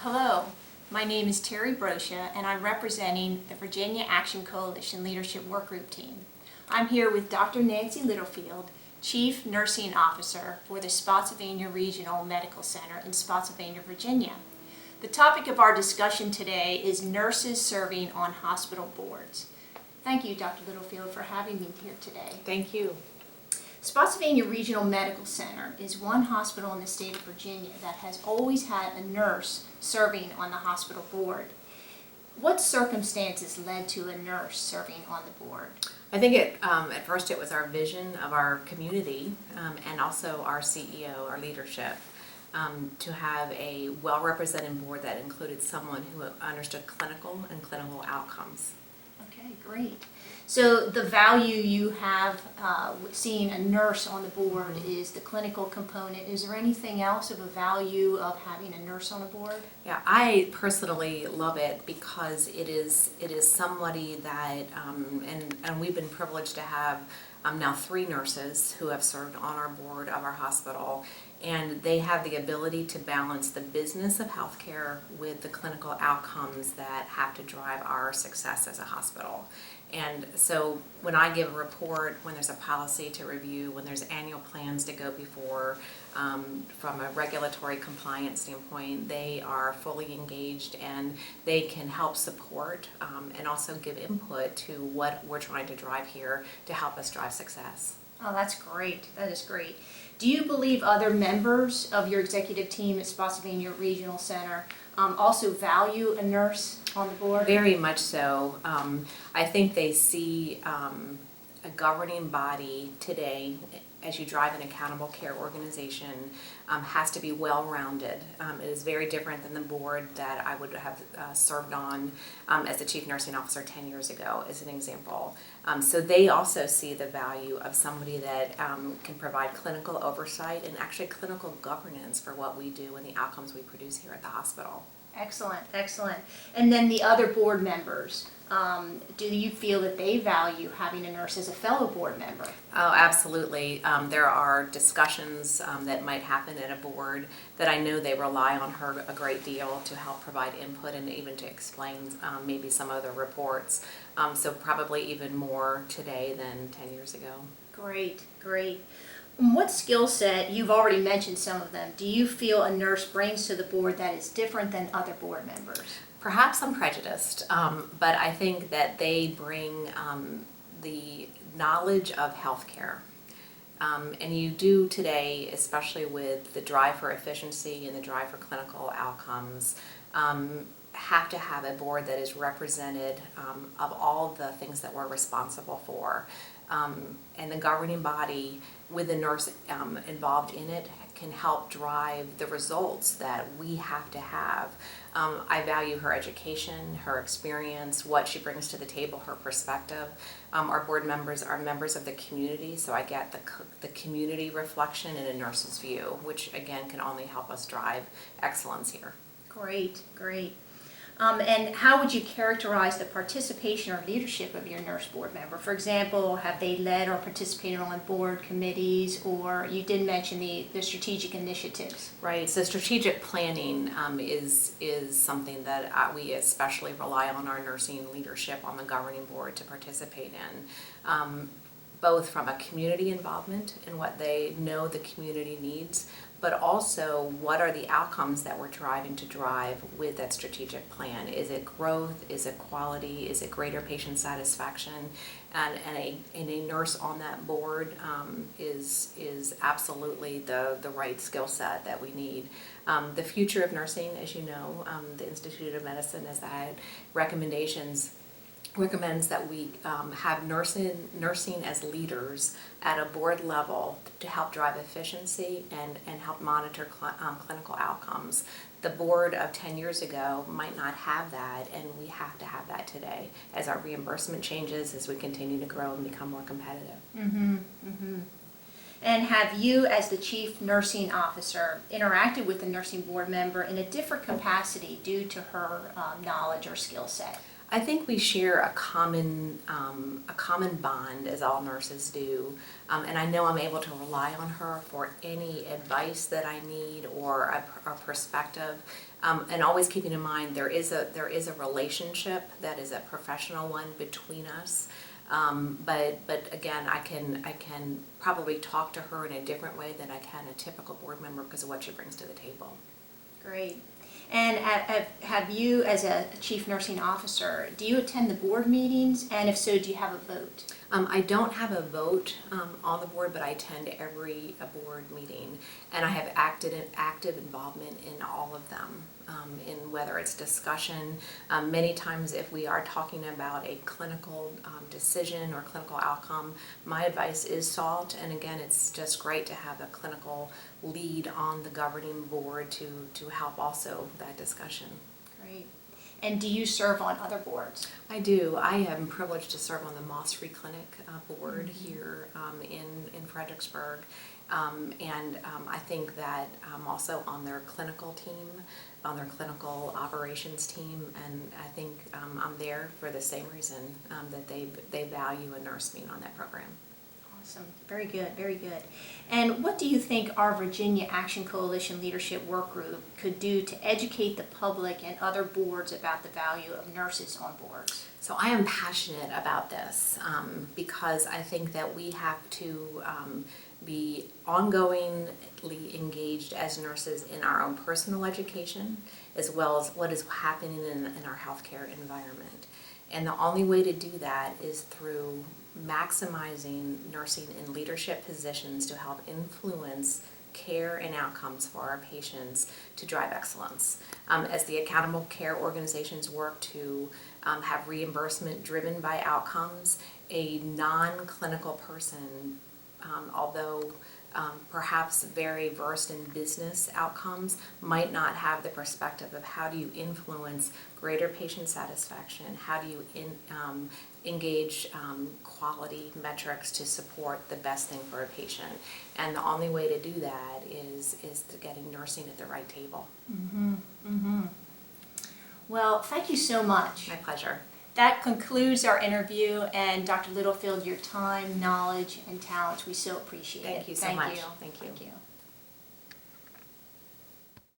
Hello, my name is Terry Brocia and I'm representing the Virginia Action Coalition Leadership Workgroup team. I'm here with Dr. Nancy Littlefield, Chief Nursing Officer for the Spotsylvania Regional Medical Center in Spotsylvania, Virginia. The topic of our discussion today is nurses serving on hospital boards. Thank you, Dr. Littlefield, for having me here today. Thank you. Spotsylvania Regional Medical Center is one hospital in the state of Virginia that has always had a nurse serving on the hospital board. What circumstances led to a nurse serving on the board? I think at first it was our vision of our community and also our CEO, our leadership, to have a well-represented board that included someone who understood clinical outcomes. Okay, great. So the value you have seeing a nurse on the board is the clinical component. Is there anything else of a value of having a nurse on a board? Yeah, I personally love it because it is somebody that, and we've been privileged to have now 3 nurses who have served on our board of our hospital, and they have the ability to balance the business of healthcare with the clinical outcomes that have to drive our success as a hospital. And so when I give a report, when there's a policy to review, when there's annual plans to go before, from a regulatory compliance standpoint, they are fully engaged and they can help support and also give input to what we're trying to drive here to help us drive success. Oh, that's great. That is great. Do you believe other members of your executive team at Spotsylvania Regional Center also value a nurse on the board? Very much so. I think they see a governing body today, as you drive an accountable care organization, has to be well-rounded. It is very different than the board that I would have served on as a chief nursing officer 10 years ago, as an example. So they also see the value of somebody that can provide clinical oversight and actually clinical governance for what we do and the outcomes we produce here at the hospital. Excellent, excellent. And then the other board members, do you feel that they value having a nurse as a fellow board member? Oh, absolutely. There are discussions that might happen at a board that I know they rely on her a great deal to help provide input and even to explain maybe some of the reports. So probably even more today than 10 years ago. Great, great. What skill set, you've already mentioned some of them, do you feel a nurse brings to the board that is different than other board members? Perhaps I'm prejudiced, but I think that they bring the knowledge of healthcare. And you do today, especially with the drive for efficiency and the drive for clinical outcomes, have to have a board that is represented of all the things that we're responsible for. And the governing body with the nurse involved in it can help drive the results that we have to have. I value her education, her experience, what she brings to the table, her perspective. Our board members are members of the community, so I get the community reflection in a nurse's view, which again can only help us drive excellence here. Great, great. And how would you characterize the participation or leadership of your nurse board member? For example, have they led or participated on board committees, or you did mention the strategic initiatives? Right, so strategic planning is something that we especially rely on our nursing leadership on the governing board to participate in. Both from a community involvement in what they know the community needs, but also what are the outcomes that we're driving to drive with that strategic plan. Is it growth? Is it quality? Is it greater patient satisfaction? And a nurse on that board is absolutely the right skill set that we need. The future of nursing, as you know, the Institute of Medicine has had recommends that we have nursing as leaders at a board level to help drive efficiency and help monitor clinical outcomes. The board of 10 years ago might not have that, and we have to have that today as our reimbursement changes, as we continue to grow and become more competitive. Mm-hmm, mm-hmm. And have you, as the chief nursing officer, interacted with the nursing board member in a different capacity due to her knowledge or skill set? I think we share a common bond, as all nurses do, and I know I'm able to rely on her for any advice that I need or a perspective. And always keeping in mind there is a relationship that is a professional one between us. But again, I can probably talk to her in a different way than I can a typical board member because of what she brings to the table. Great. And have you, as a chief nursing officer, do you attend the board meetings? And if so, do you have a vote? I don't have a vote on the board, but I attend every board meeting, and I have active involvement in all of them. In whether it's discussion, many times if we are talking about a clinical decision or clinical outcome, my advice is sought, and again, it's just great to have a clinical lead on the governing board to help also that discussion. Great. And do you serve on other boards? I do. I am privileged to serve on the Moss Free Clinic board here in Fredericksburg. I think that I'm also on their clinical team, on their clinical operations team, and I think I'm there for the same reason that they value a nurse being on that program. Awesome. Very good, very good. And what do you think our Virginia Action Coalition Leadership Work Group could do to educate the public and other boards about the value of nurses on boards? So I am passionate about this because I think that we have to be ongoingly engaged as nurses in our own personal education as well as what is happening in our healthcare environment. And the only way to do that is through maximizing nursing in leadership positions to help influence care and outcomes for our patients to drive excellence. As the accountable care organizations work to have reimbursement driven by outcomes, a non-clinical person, although perhaps very versed in business outcomes, might not have the perspective of how do you influence greater patient satisfaction, how do you engage quality metrics to support the best thing for a patient. And the only way to do that is to getting nursing at the right table. Mm-hmm. Mm-hmm. Well, thank you so much. My pleasure. That concludes our interview, and Dr. Littlefield, your time, knowledge, and talents, we so appreciate it. Thank you so much. Thank you. Thank you.